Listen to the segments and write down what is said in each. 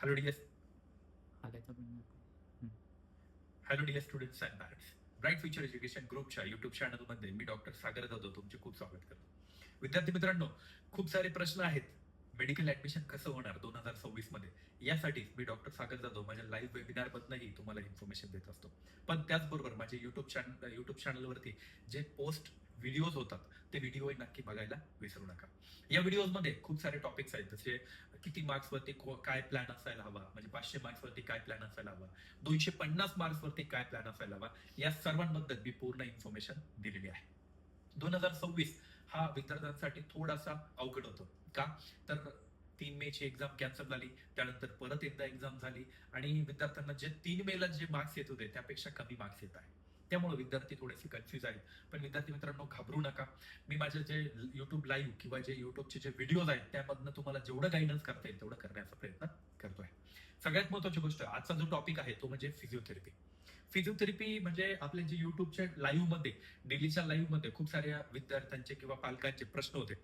Hello dear आल्याचं पण hello dear students and parents. Bright future education ग्रुपच्या YouTube चॅनलमध्ये मी डॉक्टर सागर जाधव तुमचे खूप स्वागत करतो. विद्यार्थी मित्रांनो, खूप सारे प्रश्न आहेत. मेडिकल ऍडमिशन कसं होणार 2026 मध्ये, यासाठी मी डॉक्टर सागर जाधव माझ्या लाईव्ह वेबिनार मधनंही तुम्हाला इन्फॉर्मेशन देत असतो. पण त्याचबरोबर माझे युट्यूब चॅनलवरती जे पोस्ट व्हिडिओज होतात ते व्हिडिओ नक्की बघायला विसरू नका. या व्हिडिओमध्ये खूप सारे टॉपिक्स आहेत, जसे किती मार्क्स वरती काय प्लॅन असायला हवा, म्हणजे 500 मार्क्स वरती काय प्लॅन असायला हवा, 250 मार्क्स वरती काय प्लॅन असायला हवा, या सर्वांबद्दल मी पूर्ण इन्फॉर्मेशन दिलेली आहे. 2026 हा विद्यार्थ्यांसाठी थोडासा अवघड होतो. का तर 3 मे ची एक्झाम कॅन्सल झाली, त्यानंतर परत एकदा एक्झाम झाली आणि विद्यार्थ्यांना जे 3 मे ला जे मार्क्स येत होते त्यापेक्षा कमी मार्क्स येत आहे. त्यामुळे विद्यार्थी थोडेसे कन्फ्युज आहेत. पण विद्यार्थी मित्रांनो, घाबरू नका. मी माझे जे युट्यूब लाईव्ह किंवा जे युट्यूबचे जे व्हिडिओज आहेत त्यामधनं तुम्हाला जेवढं गायडन्स करता येईल तेवढं करण्याचा प्रयत्न करतोय. सगळ्यात महत्वाची गोष्ट, आजचा जो टॉपिक आहे तो म्हणजे फिजिओथेरपी. फिजिओथेरपी म्हणजे आपले जे युट्यूबच्या लाईव्ह मध्ये, डेलीच्या लाईव्ह मध्ये खूप साऱ्या विद्यार्थ्यांचे किंवा पालकांचे प्रश्न होते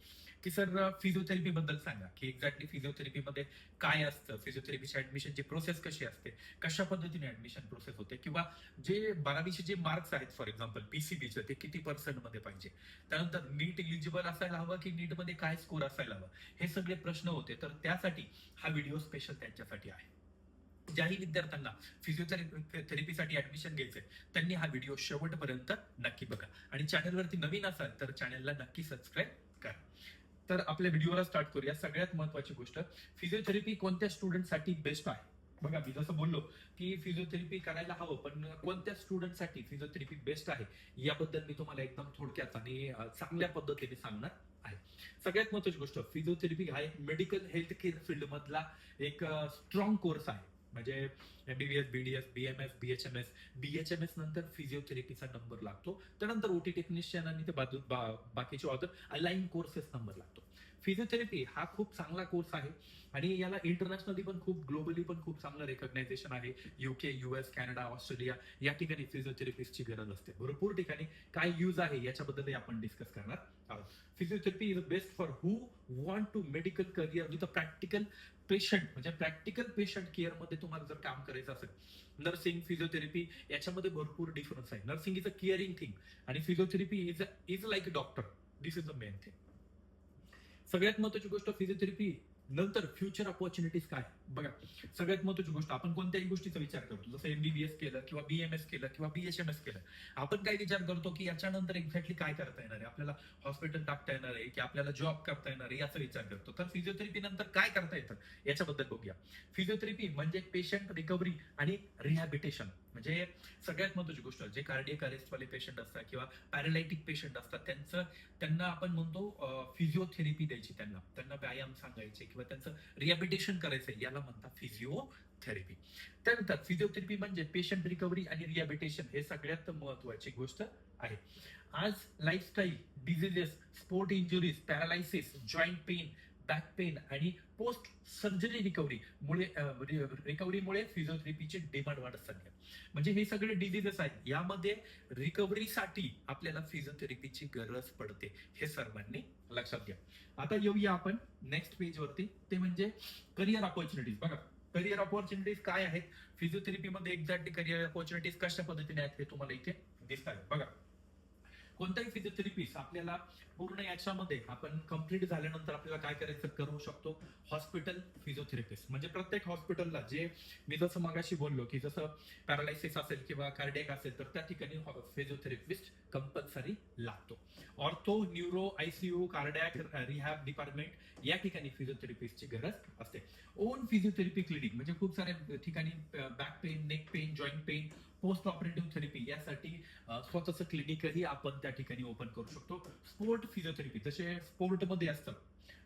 की सर फिजिओथेरपी बद्दल सांगा, की एक्झॅक्टली फिजिओथेरपी मध्ये काय असतं, फिजिओथेरपीची ऍडमिशनची प्रोसेस कशी असते, कशा पद्धतीने ऍडमिशन प्रोसेस होते, किंवा जे 12वीचे जे मार्क्स आहेत फॉर एक्झाम्पल पीसीबीचे ते किती पर्सेंट मध्ये पाहिजे, त्यानंतर नीट इलिजिबल असायला हवं की नीट मध्ये काय स्कोर असायला हवं, हे सगळे प्रश्न होते. तर त्यासाठी हा व्हिडिओ स्पेशल त्यांच्यासाठी आहे. ज्याही विद्यार्थ्यांना फिजिओथेरपीसाठी ऍडमिशन घ्यायचंय त्यांनी हा व्हिडिओ शेवटपर्यंत नक्की बघा. आणि चॅनलवरती नवीन असाल तर चॅनलला नक्की सबस्क्राईब करा. तर आपल्या व्हिडिओला स्टार्ट करूया. सगळ्यात महत्वाची गोष्ट, फिजिओथेरपी कोणत्या स्टुडंटसाठी बेस्ट आहे. बघा, मी जसं बोललो की फिजिओथेरपी करायला हवं, पण कोणत्या स्टुडंटसाठी फिजिओथेरपी बेस्ट आहे याबद्दल मी तुम्हाला एकदम थोडक्यात आणि चांगल्या पद्धतीने सांगणार आहे. सगळ्यात महत्वाची गोष्ट, फिजिओथेरपी हा एक मेडिकल हेल्थ केअर फील्ड मधला एक स्ट्रॉंग कोर्स आहे. म्हणजे एमबीबीएस, बीडीएस, बीएमएस, बीएचएमएस नंतर फिजिओथेरपीचा नंबर लागतो. त्यानंतर ओटी टेक्निशियन आणि ते बाकीचे ऑदर अलाइन कोर्सेस नंबर लागतो. फिजिओथेरपी हा खूप चांगला कोर्स आहे आणि याला इंटरनॅशनली पण खूप, ग्लोबली पण खूप चांगलं रेकग्नायझेशन आहे. युके, युएस, कॅनडा, ऑस्ट्रेलिया या ठिकाणी फिजिओथेरपिस्टची गरज असते. भरपूर ठिकाणी काय यूज आहे याच्याबद्दल आपण डिस्कस करणार आहोत. Physiotherapy is best for who want to medical career with a practical patient. म्हणजे प्रॅक्टिकल पेशंट केअर मध्ये तुम्हाला जर काम करायचं असेल, नर्सिंग, फिजिओथेरपी याच्यामध्ये भरपूर डिफरन्स आहे. Nursing is a caring thing आणि physiotherapy is like a doctor. This is the main thing. सगळ्यात महत्वाची गोष्ट, फिजिओथेरपी नंतर फ्युचर ऑपॉर्च्युनिटीज काय. बघा, सगळ्यात महत्वाची गोष्ट, आपण कोणत्याही गोष्टीचा विचार करतो, जसं एमबीबीएस केलं किंवा बीएमएस केलं किंवा बीएचएमएस केलं, आपण काय विचार करतो की याच्यानंतर एक्झॅक्टली काय करता येणार आहे, आपल्याला हॉस्पिटल टाकता येणार आहे की आपल्याला जॉब करता येणार आहे याचा विचार करतो. तर फिजिओथेरपी नंतर काय करता येतं याच्याबद्दल बघूया. फिजिओथेरपी म्हणजे पेशंट रिकव्हरी आणि रिहॅबिटेशन. म्हणजे सगळ्यात महत्वाची गोष्ट, जे कार्डियक अरेस्टवाले पेशंट असतात किंवा पॅरालायटिक पेशंट असतात त्यांना आपण म्हणतो फिजिओथेरपी द्यायची, त्यांना व्यायाम सांगायचे किंवा त्यांचं रिहॅबिलिटेशन करायचं, याला म्हणतात फिजिओथेरपी. त्यानंतर फिजिओथेरपी म्हणजे पेशंट रिकव्हरी आणि रिहॅबिलिटेशन, हे सगळ्यात महत्वाची गोष्ट आहे. आज lifestyle diseases, sport injuries, paralysis, joint pain, back pain आणि पोस्ट सर्जरी रिकव्हरीमुळे फिजिओथेरपीची डिमांड वाढत चालली आहे. म्हणजे हे सगळे डिझिजेस आहेत, यामध्ये रिकव्हरीसाठी आपल्याला फिजिओथेरपीची गरज पडते, हे सर्वांनी लक्षात घ्या. आता येऊया आपण नेक्स्ट पेज वरती, ते म्हणजे करिअर ऑपॉर्च्युनिटीज. बघा, करिअर ऑपॉर्च्युनिटीज काय आहेत फिजिओथेरपीमध्ये, एक्झॅक्टली करिअर ऑपॉर्च्युनिटीज कशा पद्धतीने आहेत हे तुम्हाला इथे दिसतात. बघा, कोणताही फिजिओथेरपिस्ट आपल्याला पूर्ण याच्यामध्ये आपण कंप्लीट झाल्यानंतर आपल्याला काय करायचं करू शकतो, हॉस्पिटल फिजिओथेरपिस्ट. म्हणजे प्रत्येक हॉस्पिटलला, जे मी जसं मगाशी बोललो की जसं पॅरालायसिस असेल किंवा कार्डियक असेल तर त्या ठिकाणी फिजिओथेरपिस्ट कंपल्सरी लागतो. Ortho, neuro, ICU, cardiac rehab department या ठिकाणी फिजिओथेरपिस्टची गरज असते. ओन फिजिओथेरपी क्लिनिक म्हणजे खूप साऱ्या ठिकाणी back pain, neck pain, joint pain, post operative therapy यासाठी स्वतःचं क्लिनिकही आपण त्या ठिकाणी ओपन करू शकतो. स्पोर्ट फिजिओथेरपी, जसे स्पोर्टमध्ये असतं,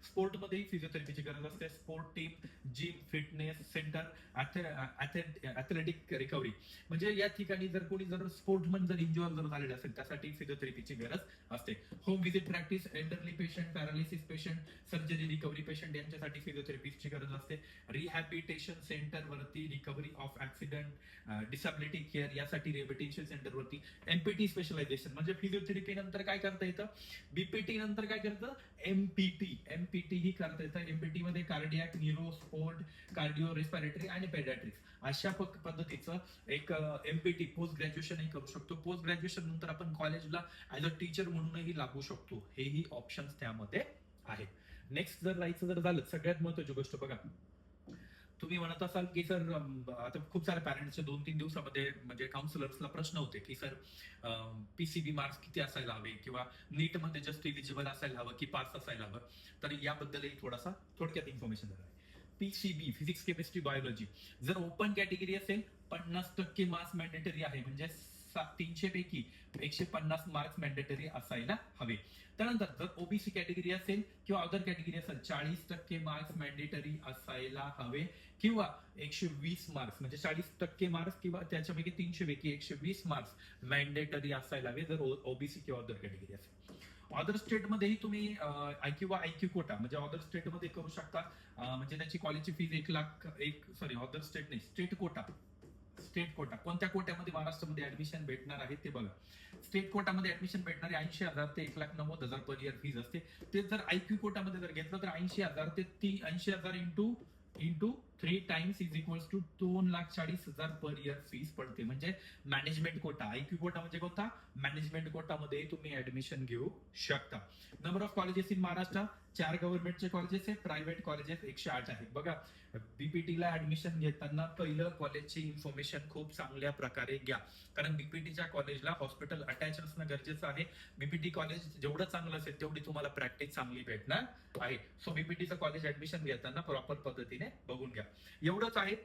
स्पोर्टमध्येही फिजिओथेरपीची गरज असते. Sport team, gym, fitness centre, athletic recovery. म्हणजे या ठिकाणी जर कोणी स्पोर्टमन जर इंजुअर जर झालेलं असेल त्यासाठी फिजिओथेरपीची गरज असते. Home visit practice, elderly patient, paralysis patient, surgery recovery patient यांच्यासाठी फिजिओथेरपीची गरज असते. रिहॅबिलिटेशन सेंटर वरती, recovery of accident, disability care यासाठी रिहॅबिलिटेशन सेंटर वरती. एमपीटी स्पेशलायझेशन म्हणजे फिजिओथेरपी नंतर काय करता येतं, बीपीटी नंतर काय करतं, एमपीटी एमपीटी ही करता येतं. एमपीटी मध्ये cardiac, neuro, sport, cardio, respiratory आणि पेडियाट्रिक्स अशा पद्धतीचं एक एमपीटी पोस्ट ग्रॅज्युएशनही करू शकतो. पोस्ट ग्रॅज्युएशन नंतर आपण कॉलेजला ऍज अ टीचर म्हणूनही लागू शकतो. हेही ऑप्शन्स त्यामध्ये आहेत. नेक्स्ट जर जायचं जर झालं, सगळ्यात महत्वाची गोष्ट बघा, तुम्ही म्हणत असाल की सर आता खूप सारे पॅरेंट्सचे 2-3 दिवसामध्ये म्हणजे काउन्सिलर्सला प्रश्न होते की सर पीसीबी मार्क्स किती असायला हवे किंवा नीट मध्ये जस्ट इलिजिबल असायला हवं की पास असायला हवं. तर याबद्दलही थोडासा थोडक्यात इन्फॉर्मेशन देणार आहे. पीसीबी फिजिक्स, केमिस्ट्री, बायोलॉजी जर ओपन कॅटेगरी असेल 50% मार्क्स मॅन्डेटरी आहे, म्हणजे 300 पैकी 150 मार्क्स मॅन्डेटरी असायला हवे. त्यानंतर जर ओबीसी कॅटेगरी असेल किंवा अदर कॅटेगरी असेल 40% मार्क्स मॅन्डेटरी असायला हवे किंवा 120 मार्क्स म्हणजे 40% मार्क्स किंवा त्याच्यापैकी 300 पैकी 120 मार्क्स मॅन्डेटरी असायला हवे जर ओबीसी किंवा अदर कॅटेगरी असेल. अदर स्टेट मध्येही तुम्ही किंवा आयक्यू कोटा म्हणजे अदर स्टेट मध्ये करू शकता. म्हणजे त्याची कॉलेजची फीज 1 लाख अदर स्टेट नाही, स्टेट कोटा. स्टेट कोटा कोणत्या कोट्यामध्ये महाराष्ट्रामध्ये ऍडमिशन भेटणार आहे ते बघा. स्टेट कोटामध्ये ऍडमिशन भेटणारे 80,000 ते 1,90,000 पर इयर फीज असते. ते जर आयक्यू कोटामध्ये जर घेतलं तर 80,000 ते 80,000 into 3 times is equals to 2,40,000 per year fees पडते. म्हणजे मॅनेजमेंट कोटा. आयक्यू कोटा म्हणजे कोणता? मॅनेजमेंट कोटामध्ये तुम्ही ऍडमिशन घेऊ शकता. Number of colleges in Maharashtra 4 गव्हर्नमेंटचे कॉलेजेस आहेत, प्रायव्हेट कॉलेजेस 108 आहेत. बघा, बीपीटी ला ऍडमिशन घेताना पहिलं कॉलेजची इन्फॉर्मेशन खूप चांगल्या प्रकारे घ्या, कारण बीपीटीच्या कॉलेजला हॉस्पिटल अटॅच असणं गरजेचं आहे. बीपीटी कॉलेज जेवढं चांगलं असेल तेवढी तुम्हाला प्रॅक्टिस चांगली भेटणार आहे. सो बीपीटीचं कॉलेज ऍडमिशन घेताना प्रॉपर पद्धतीने बघून घ्या. एवढंच आहे.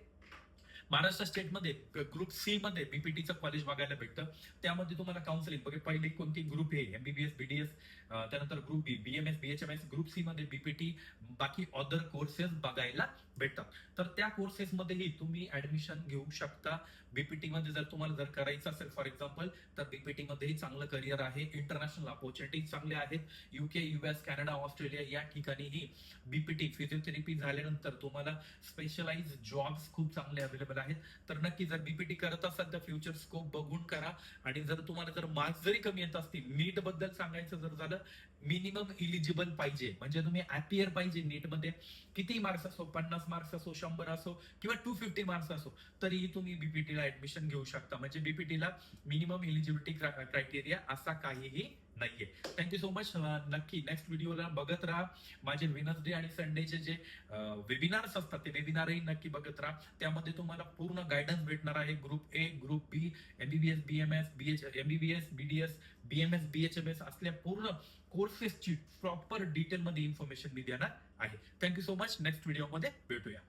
महाराष्ट्र स्टेटमध्ये ग्रुप सी मध्ये बीपीटीचं कॉलेज बघायला भेटतं. त्यामध्ये तुम्हाला काउन्सिलिंग बघा, पहिली कोणती ग्रुप ए, एमबीबीएस, बीडीएस, त्यानंतर ग्रुप बी, बीएमएस, बीएचएमएस. ग्रुप सी मध्ये बीपीटी, बाकी अदर कोर्सेस बघायला भेटतात. तर त्या कोर्सेस मध्येही तुम्ही ऍडमिशन घेऊ शकता. बीपीटी मध्ये जर तुम्हाला जर करायचं असेल फॉर एक्झाम्पल, तर बीपीटी मध्येही चांगलं करिअर आहे. इंटरनॅशनल अपॉर्च्युनिटी चांगले आहेत. युके, युएस, कॅनडा, ऑस्ट्रेलिया या ठिकाणीही बीपीटी फिजिओथेरपी झाल्यानंतर तुम्हाला स्पेशलाइज जॉब्स खूप चांगले अवेलेबल आहेत. तर नक्की जर बीपीटी करत असाल तर फ्युचर स्कोप बघून करा. आणि जर तुम्हाला जर मार्क्स जरी कमी येत असतील, नीट बद्दल सांगायचं जर झालं, मिनिमम इलिजिबल पाहिजे, म्हणजे तुम्ही अपियर पाहिजे नीट मध्ये. किती मार्क्स असो, 50 मार्क्स असो, 100 असो किंवा 250 मार्क्स असो, तरीही तुम्ही बीपीटीला ऍडमिशन घेऊ शकता. म्हणजे बीपीटीला मिनिमम इलिजिबिलिटी क्रायटेरिया असा काहीही नाहीये. Thank you so much. नक्की नेक्स्ट व्हिडिओला बघत राहा. माझे वेनसडे आणि संडेचे जे वेबिनार्स असतात ते वेबिनारही नक्की बघत राहा. त्यामध्ये तुम्हाला पूर्ण गायडन्स भेटणार आहे. Group A, group B, MBBS, BMS, MBBS, BDS, BMS, BHMS असल्या पूर्ण कोर्सेसची प्रॉपर डिटेल मध्ये इन्फॉर्मेशन मी देणार आहे. Thank you so much. नेक्स्ट व्हिडिओमध्ये भेटूया.